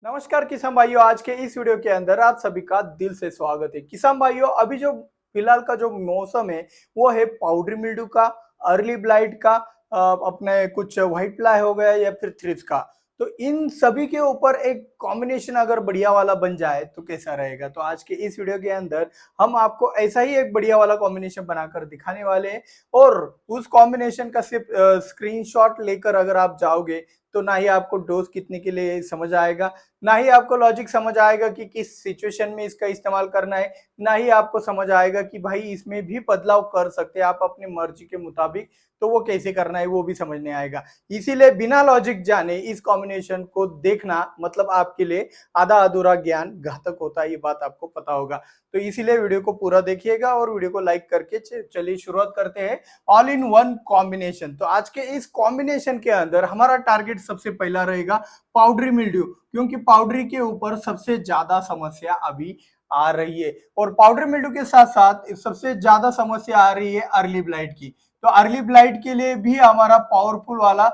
नमस्कार किसान भाइयों, आज के इस वीडियो के अंदर आप सभी का दिल से स्वागत है। किसान भाइयों, अभी जो फिलहाल का जो मौसम है वो है पाउडरी मिल्ड्यू का, अर्ली ब्लाइट का, अपने कुछ व्हाइट फ्लाई हो गया या फिर थ्रिप्स का। तो इन सभी के ऊपर एक कॉम्बिनेशन अगर बढ़िया वाला बन जाए तो कैसा रहेगा। तो आज के इस वीडियो के अंदर हम आपको ऐसा ही एक बढ़िया वाला कॉम्बिनेशन बनाकर दिखाने वाले हैं। और उस कॉम्बिनेशन का सिर्फ स्क्रीनशॉट लेकर अगर आप जाओगे तो ना ही आपको डोज कितने के लिए समझ आएगा, ना ही आपको लॉजिक समझ आएगा कि किस सिचुएशन में इसका इस्तेमाल करना है, ना ही आपको समझ आएगा कि भाई इसमें भी बदलाव कर सकते हैं आप अपनी मर्जी के मुताबिक। तो वो कैसे करना है वो भी समझ नहीं आएगा। इसीलिए बिना लॉजिक जाने इस कॉम्बिनेशन को देखना मतलब आपके लिए आधा अधूरा ज्ञान घातक होता है, ये बात आपको पता होगा। तो इसीलिए वीडियो को पूरा देखिएगा और वीडियो को लाइक करके चलिए शुरुआत करते हैं। All in one combination. तो आज के इस कॉम्बिनेशन के अंदर हमारा टारगेट सबसे पहला रहेगा पाउडरी मिल्ड्यू, क्योंकि पाउडरी के ऊपर सबसे ज्यादा समस्या अभी आ रही है। और पाउडरी मिल्ड्यू के साथ साथ सबसे ज्यादा समस्या आ रही है अर्ली ब्लाइट की। तो अर्ली ब्लाइट के लिए भी हमारा पावरफुल वाला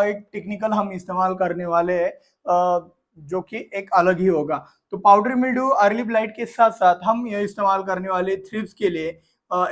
एक टेक्निकल हम इस्तेमाल करने वाले हैं, जो कि एक अलग ही होगा। तो पाउडरी मिल्ड्यू अर्ली ब्लाइट के साथ साथ हम ये इस्तेमाल करने वाले थ्रिप्स के लिए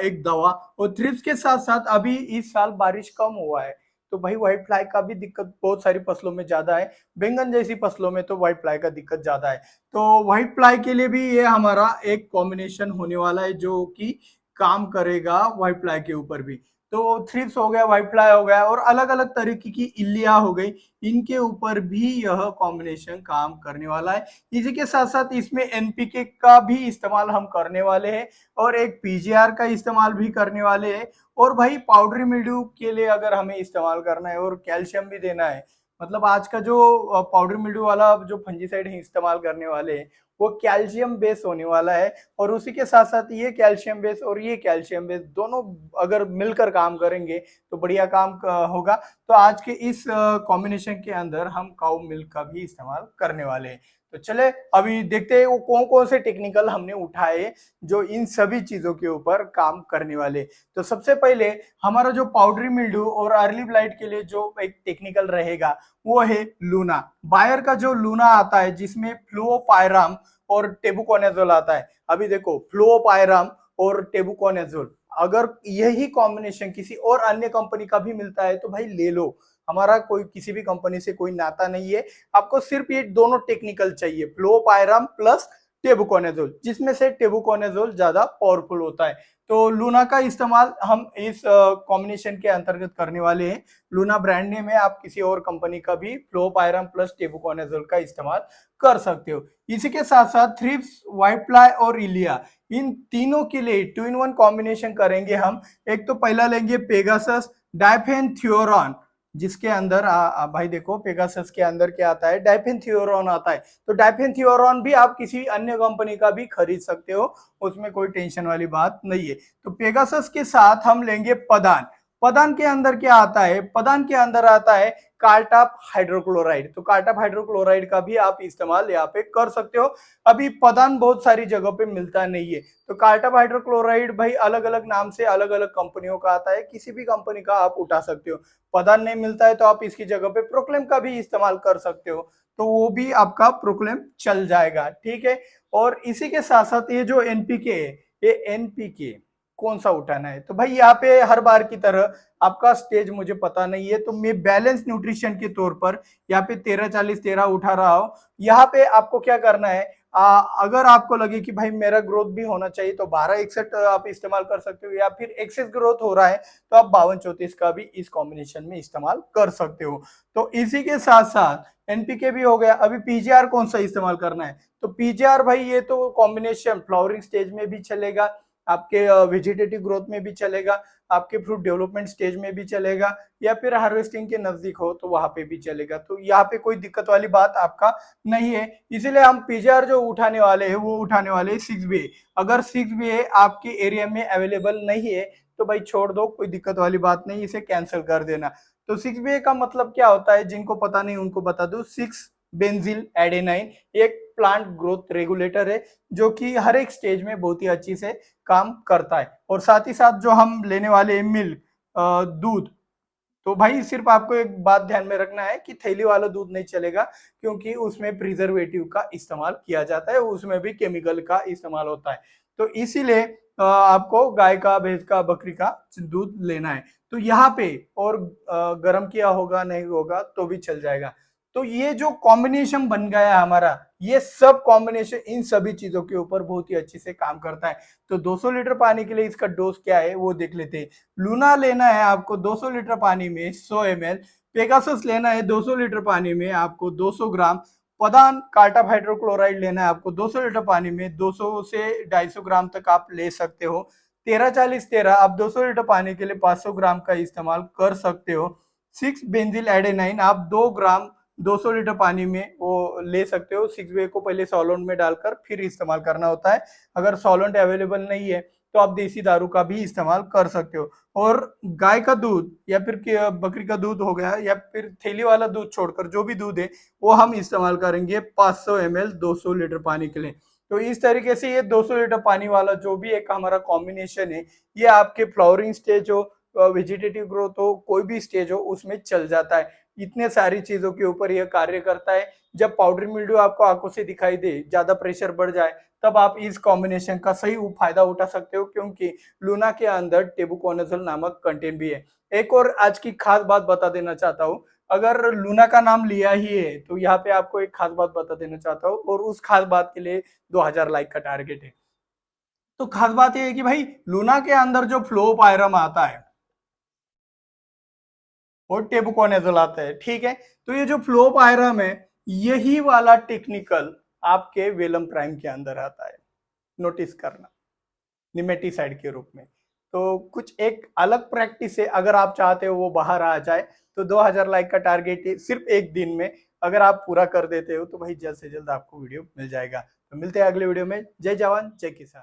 एक दवा। और थ्रिप्स के साथ साथ अभी इस साल बारिश कम हुआ है, तो भाई व्हाइट फ्लाई का भी दिक्कत बहुत सारी फसलों में ज्यादा है। बैंगन जैसी फसलों में तो व्हाइट फ्लाई का दिक्कत ज्यादा है। तो व्हाइट फ्लाई के लिए भी ये हमारा एक कॉम्बिनेशन होने वाला है जो कि काम करेगा व्हाइट फ्लाई के ऊपर भी। तो थ्रिप्स हो गया, व्हाइट फ्लाई हो गया और अलग अलग तरीके की इल्लियां हो गई, इनके ऊपर भी यह कॉम्बिनेशन काम करने वाला है। इसी के साथ साथ इसमें एनपीके का भी इस्तेमाल हम करने वाले हैं और एक पीजीआर का इस्तेमाल भी करने वाले हैं। और भाई पाउडरी मिल्ड्यू के लिए अगर हमें इस्तेमाल करना है और कैल्शियम भी देना है, मतलब आज का जो पाउडरी मिल्ड्यू वाला जो फंजीसाइड है इस्तेमाल करने वाले हैं वो कैल्शियम बेस होने वाला है। और उसी के साथ साथ ये कैल्शियम बेस और ये कैल्शियम बेस दोनों अगर मिलकर काम करेंगे तो बढ़िया काम होगा। तो आज के इस कॉम्बिनेशन के अंदर हम काउ मिल्क का भी इस्तेमाल करने वाले हैं। तो चले अभी देखते हैं वो कौन कौन से टेक्निकल हमने उठाए जो इन सभी चीजों के ऊपर काम करने वाले। तो सबसे पहले हमारा जो पाउडरी मिल्ड्यू और अर्ली ब्लाइट के लिए जो एक टेक्निकल रहेगा वो है लूना। बायर का जो लूना आता है जिसमें फ्लुओपायराम और टेबुकोनेजोल आता है। अभी देखो फ्लुओपायराम और टेबुकोनेजोल, अगर यही कॉम्बिनेशन किसी और अन्य कंपनी का भी मिलता है तो भाई ले लो, हमारा कोई किसी भी कंपनी से कोई नाता नहीं है। आपको सिर्फ ये दोनों टेक्निकल चाहिए, फ्लोपायराम प्लस टेबुकोनेजोल, जिसमें से टेबुकोनेजोल ज्यादा पावरफुल होता है। तो लूना का इस्तेमाल हम इस कॉम्बिनेशन के अंतर्गत करने वाले हैं। लूना ब्रांड नेम है, आप किसी और कंपनी का भी फ्लोपायराम प्लस टेबुकोनेजोल का इस्तेमाल कर सकते हो। इसी के साथ साथ थ्रिप्स, व्हाइट फ्लाई और इलिया, इन तीनों के लिए 2 in 1 कॉम्बिनेशन करेंगे हम। एक तो पहला लेंगे पेगासस डाइफेनथ्योरॉन, जिसके अंदर भाई देखो पेगासस के अंदर क्या आता है, डाइफेनथ्योरॉन आता है। तो डाइफेनथ्योरॉन भी आप किसी अन्य कंपनी का भी खरीद सकते हो, उसमें कोई टेंशन वाली बात नहीं है। तो पेगासस के साथ हम लेंगे पदान। पदान के अंदर क्या आता है, पदान के अंदर आता है कार्टाप हाइड्रोक्लोराइड। तो कार्टाप हाइड्रोक्लोराइड का भी आप इस्तेमाल यहाँ पे कर सकते हो। अभी पदान बहुत सारी जगह पे मिलता नहीं है, तो कार्टाप हाइड्रोक्लोराइड भाई अलग अलग नाम से अलग अलग कंपनियों का आता है, किसी भी कंपनी का आप उठा सकते हो। पदान नहीं मिलता है तो आप इसकी जगह पे प्रोक्लेम का भी इस्तेमाल कर सकते हो, तो वो भी आपका प्रोक्लेम चल जाएगा, ठीक है। और इसी के साथ साथ ये जो एनपीके है, ये एनपीके कौन सा उठाना है, तो भाई यहाँ पे हर बार की तरह आपका स्टेज मुझे पता नहीं है, तो मैं बैलेंस न्यूट्रिशन के तौर पर यहाँ पे 13-40-13 उठा रहा हूँ। यहाँ पे आपको क्या करना है, अगर आपको लगे कि भाई मेरा ग्रोथ भी होना चाहिए तो 12-61 आप इस्तेमाल कर सकते हो, या फिर एक्सेस ग्रोथ हो रहा है तो आप 52-34 का भी इस कॉम्बिनेशन में इस्तेमाल कर सकते हो। तो इसी के साथ साथ एनपीके भी हो गया। अभी पीजीआर कौन सा इस्तेमाल करना है, तो पीजीआर भाई ये तो कॉम्बिनेशन फ्लावरिंग स्टेज में भी चलेगा, आपके वेजिटेटिव ग्रोथ में भी चलेगा, आपके फ्रूट डेवलपमेंट स्टेज में भी चलेगा, या फिर हार्वेस्टिंग के नजदीक हो तो वहां पे भी चलेगा। तो यहाँ पे कोई दिक्कत वाली बात आपका नहीं है। इसीलिए हम पीजीआर जो उठाने वाले हैं वो उठाने वाले हैं 6BA। अगर 6BA आपके एरिया में अवेलेबल नहीं है तो भाई छोड़ दो, कोई दिक्कत वाली बात नहीं, इसे कैंसिल कर देना। तो 6BA का मतलब क्या होता है, जिनको पता नहीं उनको बता दो। 6 बेंजील एडेनाइन एक प्लांट ग्रोथ रेगुलेटर है जो कि हर एक स्टेज में बहुत ही अच्छी से काम करता है। और साथ ही साथ जो हम लेने वाले मिल्क, दूध, तो भाई सिर्फ आपको एक बात ध्यान में रखना है कि थैली वाला दूध नहीं चलेगा, क्योंकि उसमें प्रिजर्वेटिव का इस्तेमाल किया जाता है, उसमें भी केमिकल का इस्तेमाल होता है। तो इसीलिए आपको गाय का, भैंस का, बकरी का दूध लेना है। तो यहाँ पे और गर्म किया होगा नहीं होगा तो भी चल जाएगा। तो ये जो कॉम्बिनेशन बन गया है हमारा, ये सब कॉम्बिनेशन इन सभी चीजों के ऊपर बहुत ही अच्छे से काम करता है। तो 200 लीटर पानी के लिए इसका डोज क्या है वो देख लेते हैं। लूना लेना है आपको 200 लीटर पानी में 100 ml, पेगासस लेना है 200 लीटर पानी में आपको 200 ग्राम, पदान कार्टाप हाइड्रोक्लोराइड लेना है आपको 200 लीटर पानी में 200 से 250 ग्राम तक आप ले सकते हो। 13-40-13 आप 200 लीटर पानी के लिए 500 ग्राम का इस्तेमाल कर सकते हो। 6 बेंजिल एडेनाइन आप 2 ग्राम 200 लीटर पानी में वो ले सकते हो। 6 वे को पहले सॉल्वेंट में डालकर फिर इस्तेमाल करना होता है। अगर सॉल्वेंट अवेलेबल नहीं है तो आप देसी दारू का भी इस्तेमाल कर सकते हो। और गाय का दूध या फिर बकरी का दूध हो गया या फिर थैली वाला दूध छोड़कर जो भी दूध है वो हम इस्तेमाल करेंगे 500 ml 200 लीटर पानी के लिए। तो इस तरीके से ये 200 लीटर पानी वाला जो भी एक हमारा कॉम्बिनेशन है, ये आपके फ्लावरिंग स्टेज हो, वेजिटेटिव ग्रोथ हो, कोई भी स्टेज हो, उसमें चल जाता है। इतने सारी चीजों के ऊपर यह कार्य करता है। जब पाउडर मिल्ड्यू आपको आंखों से दिखाई दे, ज्यादा प्रेशर बढ़ जाए, तब आप इस कॉम्बिनेशन का सही फायदा उठा सकते हो, क्योंकि लूना के अंदर टेबुकोनाजोल नामक कंटेंट भी है। एक और आज की खास बात बता देना चाहता हूँ, अगर लूना का नाम लिया ही है तो यहाँ पे आपको एक खास बात बता देना चाहता हूँ, और उस खास बात के लिए 2000 लाइक का टारगेट है। तो खास बात यह है कि भाई लूना के अंदर जो फ्लो पायरम आता है और टेबुकोनाजोल आता है, ठीक है। तो ये जो फ्लो पायरम है, यही वाला टेक्निकल आपके वेलम प्राइम के अंदर आता है, नोटिस करना, निमेटिसाइड के रूप में। तो कुछ एक अलग प्रैक्टिस है, अगर आप चाहते हो वो बाहर आ जाए तो 2000 लाइक का टारगेट है सिर्फ एक दिन में, अगर आप पूरा कर देते हो तो भाई जल्द से जल्द आपको वीडियो मिल जाएगा। तो मिलते हैं अगले वीडियो में। जय जवान जय किसान।